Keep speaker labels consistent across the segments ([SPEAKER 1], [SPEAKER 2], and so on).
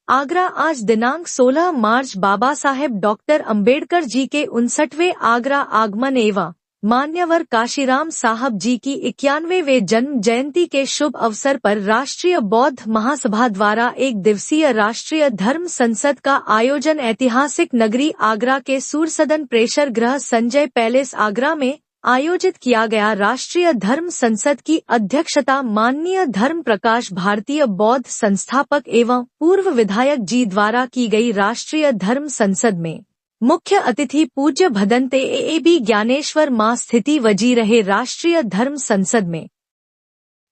[SPEAKER 1] आगरा आज दिनांक 16 मार्च बाबा साहेब डॉक्टर अंबेडकर जी के 59वें आगरा आगमन एवं मान्यवर काशीराम साहब जी की 91वें जन्म जयंती के शुभ अवसर पर राष्ट्रीय बौद्ध महासभा द्वारा एक दिवसीय राष्ट्रीय धर्म संसद का आयोजन ऐतिहासिक नगरी आगरा के सूरसदन प्रेक्षर गृह संजय पैलेस आगरा में आयोजित किया गया। राष्ट्रीय धर्म संसद की अध्यक्षता माननीय धर्म प्रकाश भारतीय बौद्ध संस्थापक एवं पूर्व विधायक जी द्वारा की गई। राष्ट्रीय धर्म संसद में मुख्य अतिथि पूज्य भदंते एबी ज्ञानेश्वर मां स्थिति वजी रहे। राष्ट्रीय धर्म संसद में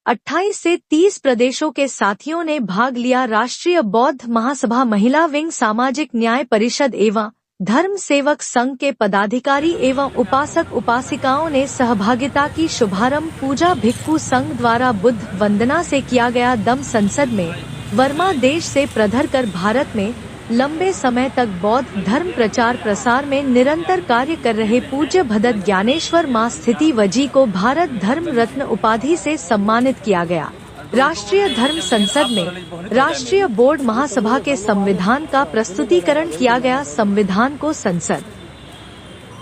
[SPEAKER 1] 28 से 30 प्रदेशों के साथियों ने भाग लिया। राष्ट्रीय बौद्ध महासभा महिला विंग सामाजिक न्याय परिषद एवं धर्म सेवक संघ के पदाधिकारी एवं उपासक उपासिकाओं ने सहभागिता की। शुभारंभ पूजा भिक्खु संघ द्वारा बुद्ध वंदना से किया गया। दम संसद में वर्मा देश से प्रधर कर भारत में लंबे समय तक बौद्ध धर्म प्रचार प्रसार में निरंतर कार्य कर रहे पूज्य भदंत ज्ञानेश्वर मां स्थिति वजी को भारत धर्म रत्न उपाधि से सम्मानित किया गया। राष्ट्रीय धर्म संसद में राष्ट्रीय बोर्ड महासभा के संविधान का प्रस्तुतिकरण किया गया। संविधान को संसद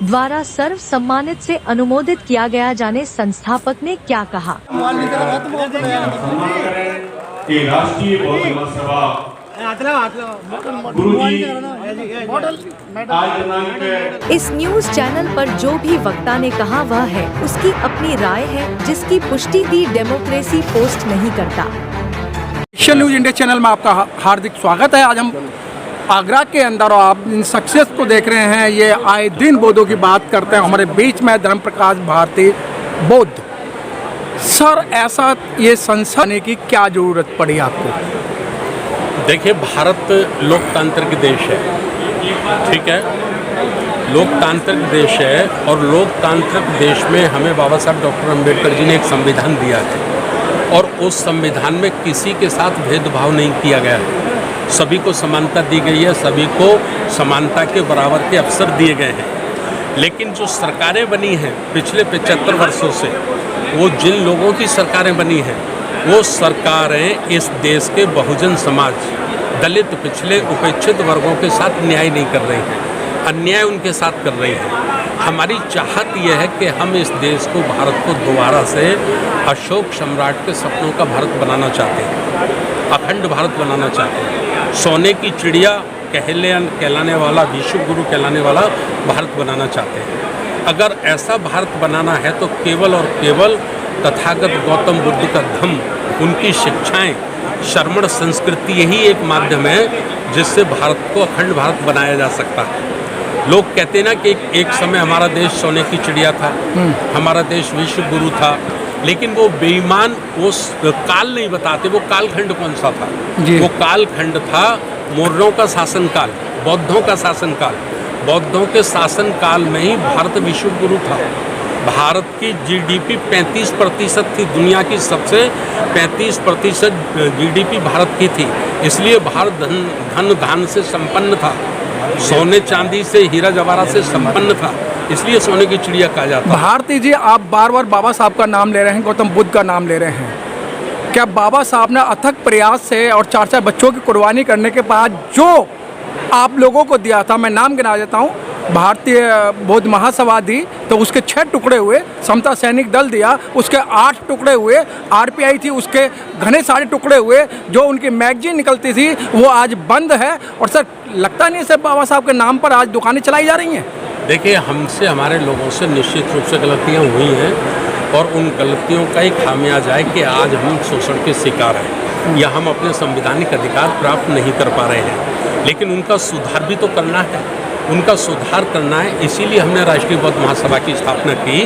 [SPEAKER 1] द्वारा सर्व सम्मानित से अनुमोदित किया गया। जाने संस्थापक ने क्या कहा।
[SPEAKER 2] राष्ट्रीय बौद्ध महासभा
[SPEAKER 1] इस न्यूज चैनल पर जो भी वक्ता ने कहा वह है उसकी अपनी राय है, जिसकी पुष्टि दी डेमोक्रेसी पोस्ट नहीं करता।
[SPEAKER 3] एक्शन न्यूज इंडिया चैनल में आपका हार्दिक स्वागत है। आज हम आगरा के अंदर और आप इन सक्सेस को देख रहे हैं। ये आए दिन बौद्धों की बात करते हैं। हमारे बीच में धर्म प्रकाश भारती बौद्ध सर, ऐसा ये संस्थान की क्या जरूरत पड़ी आपको?
[SPEAKER 4] देखिए, भारत लोकतांत्रिक देश है, ठीक है, लोकतांत्रिक देश है और लोकतांत्रिक देश में हमें बाबा साहब डॉक्टर अंबेडकर जी ने एक संविधान दिया है और उस संविधान में किसी के साथ भेदभाव नहीं किया गया है। सभी को समानता दी गई है, सभी को समानता के बराबर के अवसर दिए गए हैं। लेकिन जो सरकारें बनी हैं पिछले 75 वर्षों से, वो जिन लोगों की सरकारें बनी हैं वो सरकारें इस देश के बहुजन समाज, दलित, पिछले, उपेक्षित वर्गों के साथ न्याय नहीं कर रही हैं, अन्याय उनके साथ कर रही हैं। हमारी चाहत यह है कि हम इस देश को, भारत को दोबारा से अशोक सम्राट के सपनों का भारत बनाना चाहते हैं, अखंड भारत बनाना चाहते हैं। सोने की चिड़िया कहलाने वाला, विश्व गुरु कहलाने वाला भारत बनाना चाहते हैं। अगर ऐसा भारत बनाना है तो केवल और केवल तथागत गौतम बुद्ध का धम्म, उनकी शिक्षाएं, श्रमण संस्कृति यही एक माध्यम है जिससे भारत को अखंड भारत बनाया जा सकता है। लोग कहते हैं ना कि एक समय हमारा देश सोने की चिड़िया था, हमारा देश विश्व गुरु था, लेकिन वो बेईमान वो काल नहीं बताते वो कालखंड कौन सा था। वो कालखंड था मौर्यों का शासनकाल, बौद्धों का शासनकाल। बौद्धों के शासनकाल में ही भारत विश्व गुरु था। भारत की जीडीपी 35% थी, दुनिया की सबसे 35% जीडीपी भारत की थी। इसलिए भारत धन धान से संपन्न था, सोने चांदी से, हीरा जवाहरात से संपन्न था, इसलिए सोने की चिड़िया कहा जाता है।
[SPEAKER 3] भारती जी, आप बार बार बाबा साहब का नाम ले रहे हैं, गौतम बुद्ध का नाम ले रहे हैं। क्या बाबा साहब ने अथक प्रयास से और 4 बच्चों की कुर्बानी करने के बाद जो आप लोगों को दिया था, मैं नाम गिना देता हूँ, भारतीय बौद्ध महासभा दी तो उसके 6 टुकड़े हुए, समता सैनिक दल दिया उसके 8 टुकड़े हुए, आरपीआई थी उसके घने सारे टुकड़े हुए, जो उनकी मैगजीन निकलती थी वो आज बंद है। और सर, लगता नहीं सर बाबा साहब के नाम पर आज दुकानें चलाई जा रही हैं?
[SPEAKER 4] देखिए, हमसे, हमारे लोगों से निश्चित रूप से गलतियाँ हुई हैं और उन गलतियों का ही खामियाजा है कि आज हम शोषण के शिकार हैं या हम अपने संवैधानिक अधिकार प्राप्त नहीं कर पा रहे हैं। लेकिन उनका सुधार भी तो करना है, उनका सुधार करना है। इसीलिए हमने राष्ट्रीय बौद्ध महासभा की स्थापना की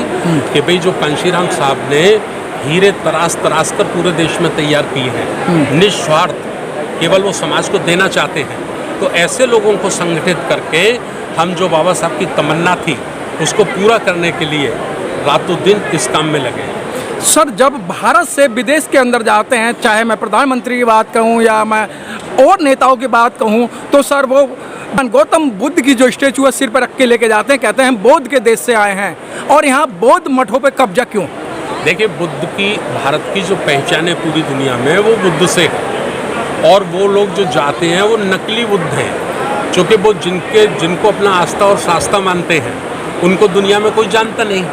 [SPEAKER 4] कि भाई जो कांशीराम साहब ने हीरे तराश कर पूरे देश में तैयार किए हैं, निस्वार्थ, केवल वो समाज को देना चाहते हैं, तो ऐसे लोगों को संगठित करके हम जो बाबा साहब की तमन्ना थी उसको पूरा करने के लिए रातों दिन इस काम में लगे।
[SPEAKER 3] सर, जब भारत से विदेश के अंदर जाते हैं, चाहे मैं प्रधानमंत्री की बात कहूँ या मैं और नेताओं की बात कहूँ, तो सर वो गौतम बुद्ध की जो स्टेचू है सिर पर रख के लेके जाते हैं, कहते हैं हम बौद्ध के देश से आए हैं। और यहाँ बौद्ध मठों पे कब्जा क्यों?
[SPEAKER 4] देखिए, बुद्ध की, भारत की जो पहचान है पूरी दुनिया में वो बुद्ध से है। और वो लोग जो जाते हैं वो नकली बुद्ध हैं, क्योंकि वो जिनको अपना आस्था और शास्ता मानते हैं उनको दुनिया में कोई जानता नहीं,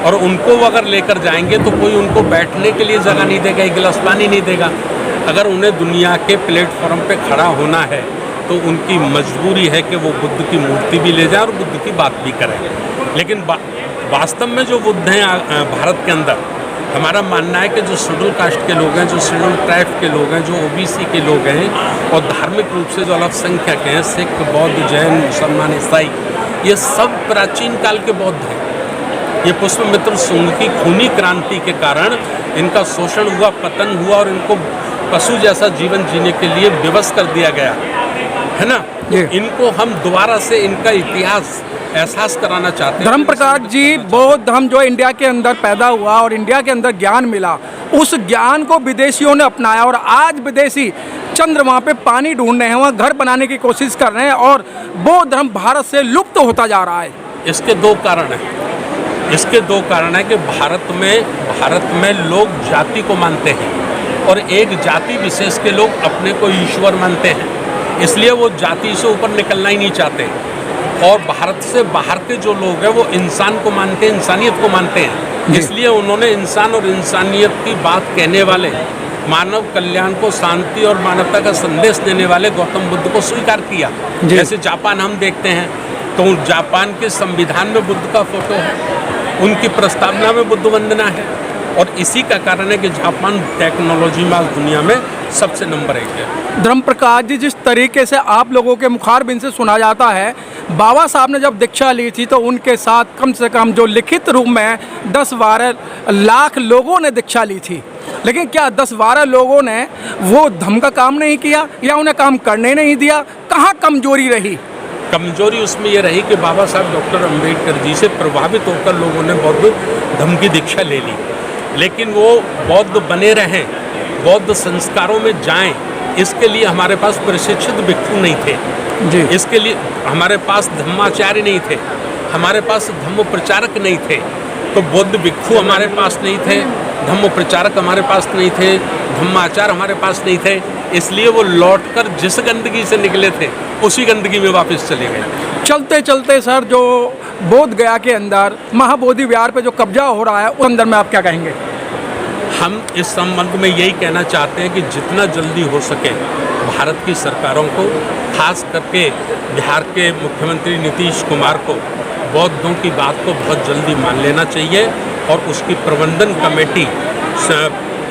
[SPEAKER 4] और उनको वो अगर लेकर जाएंगे तो कोई उनको बैठने के लिए जगह नहीं देगा, एक गिलास पानी नहीं देगा। अगर उन्हें दुनिया के प्लेटफॉर्म पे खड़ा होना है तो उनकी मजबूरी है कि वो बुद्ध की मूर्ति भी ले जाए और बुद्ध की बात भी करें। लेकिन वास्तव में जो बुद्ध हैं भारत के अंदर, हमारा मानना है कि जो शेड्यूल कास्ट के लोग हैं, जो शेड्यूल ट्राइब के लोग हैं, जो ओबीसी के लोग हैं और धार्मिक रूप से जो अल्पसंख्यक हैं, सिख, बौद्ध, जैन, मुसलमान, ईसाई, ये सब प्राचीन काल के बौद्ध हैं। ये पुष्पमित्र शुंग की खूनी क्रांति के कारण इनका शोषण हुआ, पतन हुआ और इनको पशु जैसा जीवन जीने के लिए विवश कर दिया गया है ना। इनको हम दोबारा से इनका इतिहास एहसास कराना चाहते हैं।
[SPEAKER 3] धर्म प्रकाश जी, बौद्ध धर्म जो इंडिया के अंदर पैदा हुआ और इंडिया के अंदर ज्ञान मिला, उस ज्ञान को विदेशियों ने अपनाया और आज विदेशी चंद्रमा पे पानी ढूंढ रहे हैं, वहाँ घर बनाने की कोशिश कर रहे हैं और बौद्ध धर्म भारत से लुप्त होता जा रहा है।
[SPEAKER 4] इसके दो कारण हैं कि भारत में लोग जाति को मानते हैं और एक जाति विशेष के लोग अपने को ईश्वर मानते हैं, इसलिए वो जाति से ऊपर निकलना ही नहीं चाहते। और भारत से बाहर के जो लोग हैं वो इंसान को मानते हैं, इंसानियत को मानते हैं, इसलिए उन्होंने इंसान और इंसानियत की बात कहने वाले, मानव कल्याण को, शांति और मानवता का संदेश देने वाले गौतम बुद्ध को स्वीकार किया। जैसे जापान हम देखते हैं तो जापान के संविधान में बुद्ध का फोटो है, उनकी प्रस्तावना में बुद्ध वंदना है, और इसी का कारण है कि जापान टेक्नोलॉजी में आज दुनिया में सबसे नंबर 1 है।
[SPEAKER 3] धर्म प्रकाश जी, जिस तरीके से आप लोगों के मुखारबिन से सुना जाता है, बाबा साहब ने जब दीक्षा ली थी तो उनके साथ कम से कम जो लिखित रूप में 10-12 लाख लोगों ने दीक्षा ली थी, लेकिन क्या 10-12 लोगों ने वो धर्म का काम नहीं किया या उन्हें काम करने नहीं दिया? कहाँ कमजोरी रही?
[SPEAKER 4] कमजोरी उसमें ये रही कि बाबा साहब डॉक्टर अंबेडकर जी से प्रभावित होकर लोगों ने बौद्ध धर्म की दीक्षा ले ली, लेकिन वो बौद्ध बने रहें, बौद्ध संस्कारों में जाएं, इसके लिए हमारे पास प्रशिक्षित भिक्षु नहीं थे जी। इसके लिए हमारे पास धम्माचार्य नहीं थे, हमारे पास धम्म प्रचारक नहीं थे। तो बौद्ध भिक्षु हमारे पास नहीं थे, धम्म प्रचारक हमारे पास नहीं थे, धम्माचार्य हमारे पास नहीं थे, इसलिए वो लौटकर जिस गंदगी से निकले थे उसी गंदगी में वापस चले गए।
[SPEAKER 3] चलते चलते सर, जो बोध गया के अंदर महाबोधि विहार पे जो कब्जा हो रहा है, उस अंदर में आप क्या कहेंगे?
[SPEAKER 4] हम इस संबंध में यही कहना चाहते हैं कि जितना जल्दी हो सके भारत की सरकारों को, खास करके बिहार के मुख्यमंत्री नीतीश कुमार को, बौद्धों की बात को बहुत जल्दी मान लेना चाहिए और उसकी प्रबंधन कमेटी,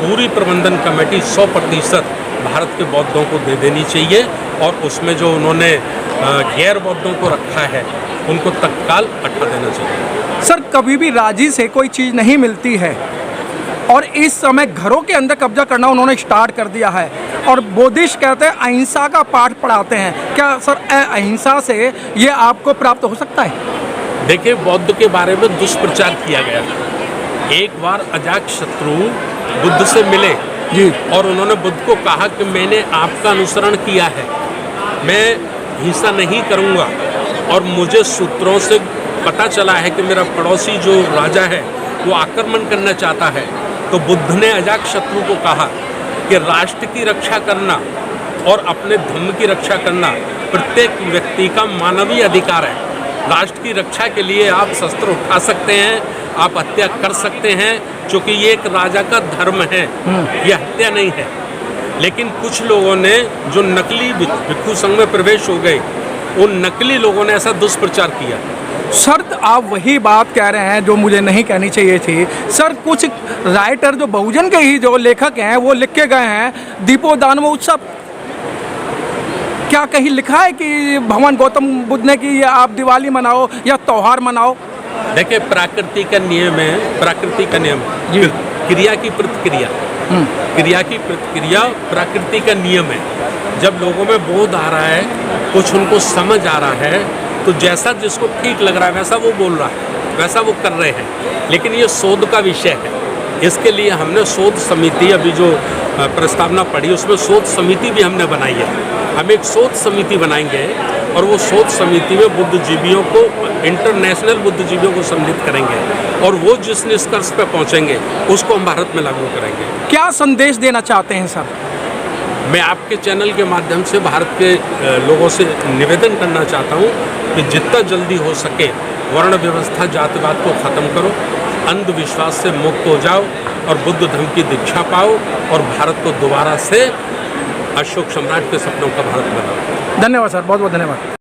[SPEAKER 4] पूरी प्रबंधन कमेटी 100% भारत के बौद्धों को दे देनी चाहिए और उसमें जो उन्होंने गैर बौद्धों को रखा है उनको तत्काल हटा देना चाहिए।
[SPEAKER 3] सर, कभी भी राजी से कोई चीज़ नहीं मिलती है और इस समय घरों के अंदर कब्जा करना उन्होंने स्टार्ट कर दिया है और बुद्धिस्ट कहते हैं अहिंसा का पाठ पढ़ाते हैं। क्या सर अहिंसा से ये आपको प्राप्त हो सकता है?
[SPEAKER 4] देखिए, बौद्ध के बारे में दुष्प्रचार किया गया। एक बार अजातशत्रु बुद्ध से मिले
[SPEAKER 3] जी
[SPEAKER 4] और उन्होंने बुद्ध को कहा कि मैंने आपका अनुसरण किया है, मैं हिंसा नहीं करूंगा, और मुझे सूत्रों से पता चला है कि मेरा पड़ोसी जो राजा है वो आक्रमण करना चाहता है। तो बुद्ध ने अजातशत्रु को कहा कि राष्ट्र की रक्षा करना और अपने धर्म की रक्षा करना प्रत्येक व्यक्ति का मानवीय अधिकार है। राष्ट्र की रक्षा के लिए आप शस्त्र उठा सकते हैं, आप हत्या कर सकते हैं, क्योंकि ये एक राजा का धर्म है, ये हत्या नहीं है। लेकिन कुछ लोगों ने जो नकली भिक्षु संघ में प्रवेश हो गए, उन नकली लोगों ने ऐसा दुष्प्रचार किया।
[SPEAKER 3] सर, आप वही बात कह रहे हैं जो मुझे नहीं कहनी चाहिए थी। सर, कुछ राइटर जो बहुजन के ही जो लेखक हैं वो लिख के गए हैं दीपोदान उत्सव। क्या कहीं लिखा है कि भगवान गौतम बुद्ध ने कि आप दिवाली मनाओ या त्यौहार मनाओ?
[SPEAKER 4] देखिए, प्रकृति का नियम है, प्रकृति का नियम, क्रिया की प्रतिक्रिया, क्रिया की प्रतिक्रिया प्रकृति का नियम है। जब लोगों में बोध आ रहा है, कुछ उनको समझ आ रहा है, तो जैसा जिसको ठीक लग रहा है वैसा वो बोल रहा है, वैसा वो कर रहे हैं। लेकिन ये शोध का विषय है, इसके लिए हमने शोध समिति, अभी जो प्रस्तावना पड़ी उसमें शोध समिति भी हमने बनाई है। हम एक शोध समिति बनाएंगे और वो शोध समिति में बुद्धिजीवियों को, इंटरनेशनल बुद्धिजीवियों को सम्मिलित करेंगे और वो जिस निष्कर्ष पे पहुंचेंगे उसको हम भारत में लागू करेंगे।
[SPEAKER 3] क्या संदेश देना चाहते हैं सर?
[SPEAKER 4] मैं आपके चैनल के माध्यम से भारत के लोगों से निवेदन करना चाहता हूँ कि जितना जल्दी हो सके वर्ण व्यवस्था जातिवाद को ख़त्म करो, अंधविश्वास से मुक्त हो जाओ और बुद्ध धर्म की दीक्षा पाओ और भारत को दोबारा से अशोक सम्राट के सपनों का भारत बनाओ।
[SPEAKER 3] धन्यवाद सर, बहुत बहुत धन्यवाद।